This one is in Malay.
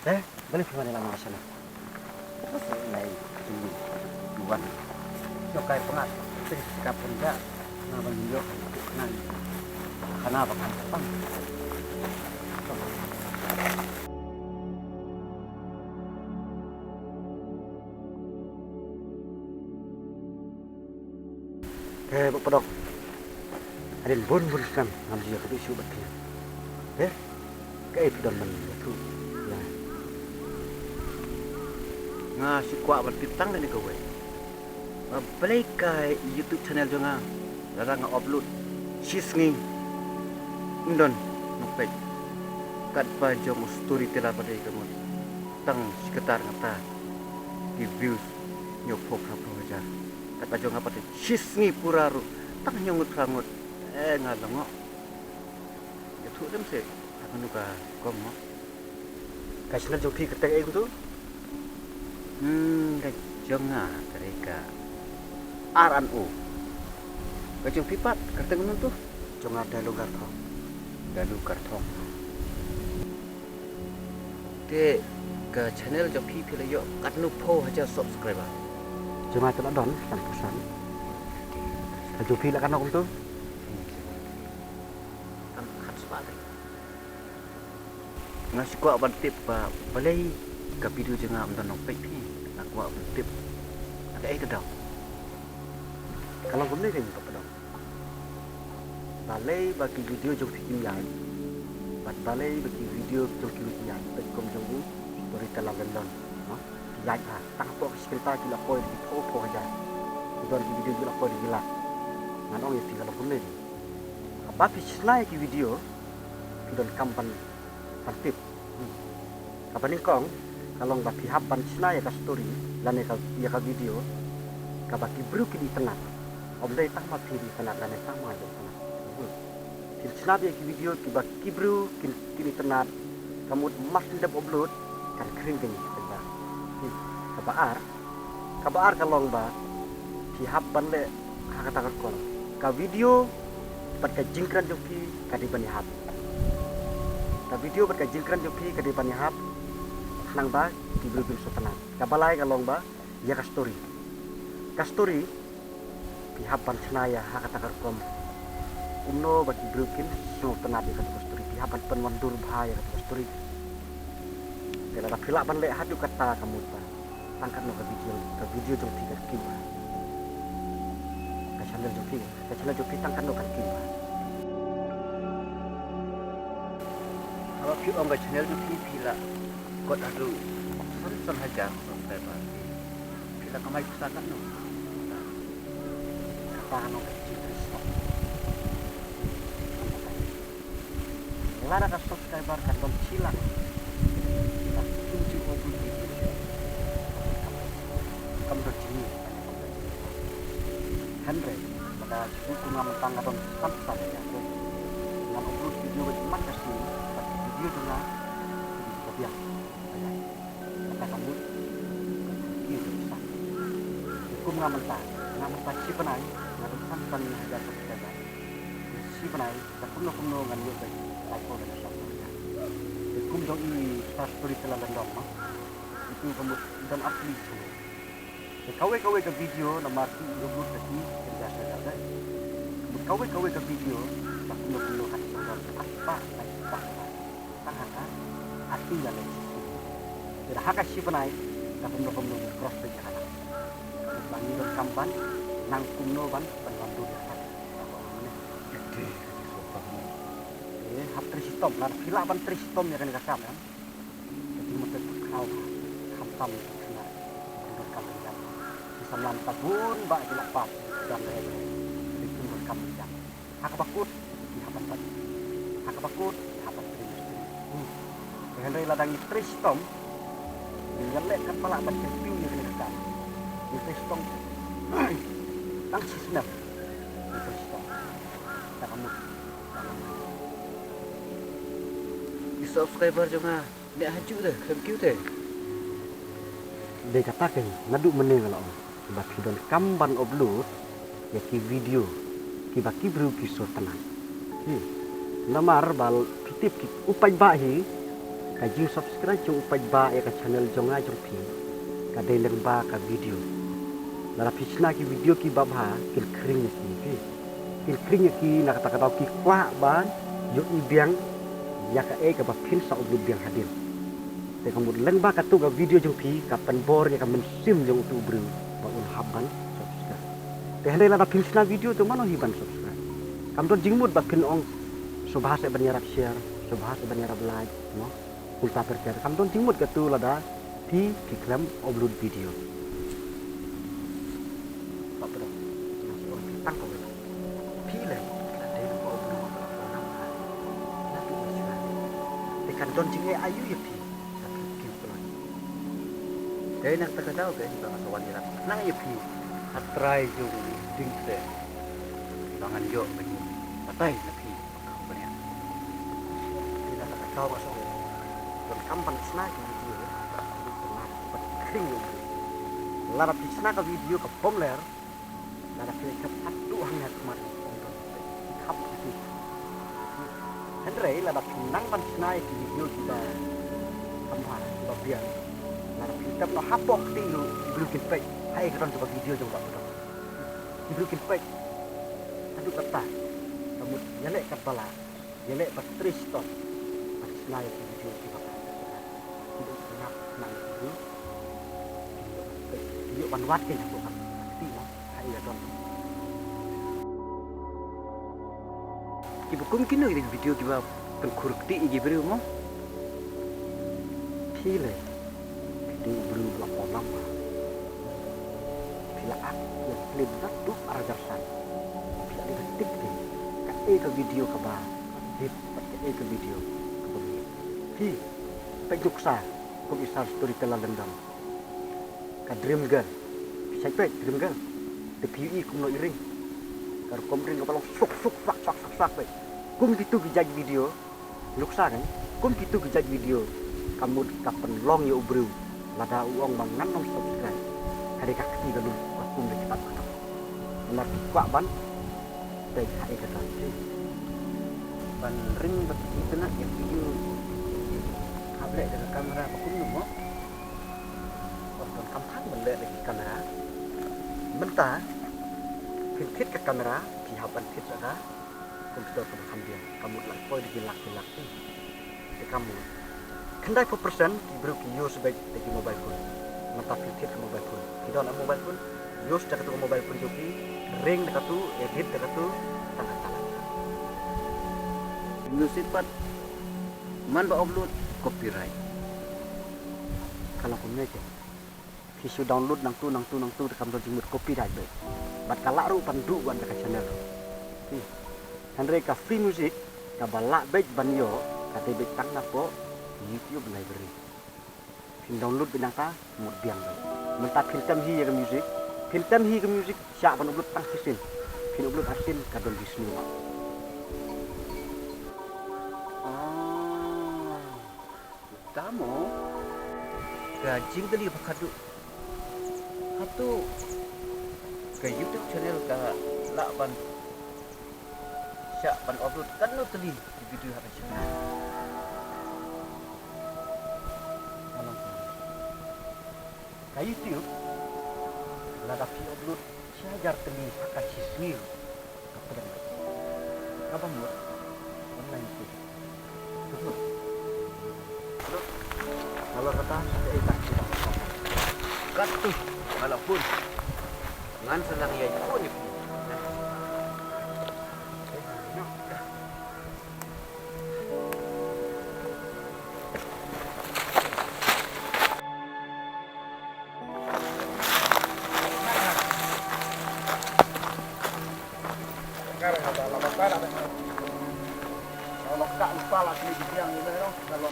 Balik kemana lama ke sana? Terus naik duluan. Jokai pengat, terus kapun enggak, ngawan juga, kenal. Karena apa kan? Bang. Pak Pedok. Ada bun kan, ngambil dia ke isu betul. Kayak itu dan itu. Ya. Ngasih kuat bertitang dan kau. Balik ke YouTube channel juga, larang upload. Sisngi, indon, nupek. Kat pajong storyteller pada kamu. Tang sekitar ngata. Di views nyopok apa aja. Kat pajong apa tu? Sisngi puraru. Tang nyongut rangut. Ngalangok. Itu dem sih. Aku nuka komo. Kasih joki ketek itu tu. Kajonga mereka. RNU. Kajong pipat ketek nun tu. Jonga dalu kartong. Dalu kartong. Te ke channel joki pilayo kat nupo aja subscriber. Cuma telah don kan pesan. Joki lah kan aku tu. Ngasih kuat bantip balai ke video jangan amdan nopek ni nak kuat bantip ada itu dah kalau guna kan tak pada balai bagi video jom fikim yang balai bagi video jom fikim yang tekom jom story telah gendon ya tak apa cerita kita koi di foto aja don video kita koi di gila manong itu kalau guna ni apa kisah ki video don kampan tertib. Kapan ni kong kalau nggak pihapan sina ya ka story dan ya ka video kabaki bru ki di tengah om dai tak mati di tengah dan sama aja tengah sina ya ki video ki baki bru ki di tengah kamu mas ndep upload kan kering gini tengah kabar kalau nggak pihapan le kata kong ka video pada jingkran joki kadi banihap video berkajilkan joki ke depannya hap nang ba di bil tenang kabalai kalong ba ya kastori pihapan senaya hakata karkom umno bagi brukin so tenang di kastori pihapan penwandur bahaya kastori kalau pilapan le hadu kata kamu ta tangkat no ke video joki ke kiwa ke channel joki tangkat no ke kiwa. Kalau kita ambil channel tu pila kot adu sen hajar sampai pagi pila kamai pusakan no kata no kecil risau lara ka subscriber kan don silang tunjuk open video kamu dah jini Henry pada buku nama tangga don sampai ya dengan upload video macam kasih video juga dia kata kamu ini bisa hukum ngamentah si penai ngamen sampan hajar subscriber si penai tak perlu ngan yo baik aku dan subscriber hukum dong ini story telah landong itu kamu dan asli kawe ke video nama tu dulu tadi kerja saja kawe ke video tak perlu apa hati yang lain. Jadi hak siapa tapi belum cross berjalan. Bagi don kampan nang kumno ban bantu dia. Hap tristom, lar pila ban tristom ya kan kasam kan. Jadi mungkin kau kampan kena don kampan. Bisa lantas pun bak dilapat dan lain. Jadi don kampan. Hak bakut dihapan tadi. Hak bakut dihapan Henry ladang tristom dengan lek kepala baca piu ni kena dekat di tristom tang sisnap di tristom tak kamu di subscriber juga nek haju dah thank you teh dia katakan ngadu meneng kalau sebab don kamban upload ya ki video ki baki bru ki so tenang namar bal titip ki upai bahi ka jing subscribe jong upai ba ya ka channel jonga jong pi ka dei leng ba ka video lara pisna ki video ki babha kil kring kil kring ki na kata kata ki kwa ban yo i biang ya ka e ka ba pin sa ubud biang hadir te kamud leng ba ka tu ka video jong pi ka pen bor ya ka men sim jong tu bru ba un haban subscribe te hande lara pisna video tu mano hiban subscribe kam don jingmut ba pin ong subhas e banyarak share subhas e banyarak like no kulta percaya kam don jingmut ka tu lada ti klam upload video pak bro masih orang pitang kau bro pile ada yang mau upload orang nanti masih tekan don jinge ayu ya pi tapi kin pelan dai nak tak tahu ke bang sawali rak nang ya pi atrai jo ding se tangan jo bagi patai tapi kau banyak tidak tak tahu masuk don kampan snack video kring lara pisna ka video ka pomler lara pilih ka patu hanya kemar kap itu Andre lara pinang pan pisna ki video kita kamar babian lara pintam no hapok tingu belum kinpek hai kan coba video coba belum kinpek aduh kata kamu nyelek kepala nyelek pas triston pisna ki video kita tidak pernah nang itu yuk banwat ke nak buat pasti lah hai ya don kibukum kino ini video kiba pengkurti igi beri mo pile di beri laporan pila ak yang klip satu arajarsan pila di detik ke ke video kaba hit ke video hi pejuksa ko isar storyteller dendam ka dream girl sai pe dream girl te PUI kum no iring kar kom ring ka palong suk sak pe kum kitu ki jag video luksa kan kum kitu ki jag video kamu kapan long ya ubru lada uang bang nan nom subscribe kade ka ki galu ka kum de cepat ka benar kwa ban te hai ka tan ban ring bat itu nak ya video kable dengan kamera pa kum no mo kampan melihat dari kamera mentah fit ke kamera pihapan fit ada komputer kamu ambil kamu lagi poin dilak di kamu kendai persen diberi use sebagai dari mobile phone mentah fit ke mobile phone tidak ada mobile phone use dekat ke mobile phone joki ring dekat tu edit dekat tu tangan music pat man ba upload copyright kalau punya ke isu download nang tu rekam do jimut copy dah be bat kala ru pandu wan ka channel Andre ka free music ka balak be ban yo ka te be tang na po YouTube library fin download binang ta mut biang be mentah filtem hi ke music sya ban upload tang sisin fin upload asin ka don bisnu tamo gajing tali pakadu atau ke YouTube channel ka lakban syak ban upload kan no teli di video hari ini malam ka YouTube la da upload syajar teli akan sisir apa apa mu online itu betul kalau kata saya tak katuh walaupun ngan senang ya pun ni sekarang ada lama kali ada kalau tak lupa lagi di biang ini kalau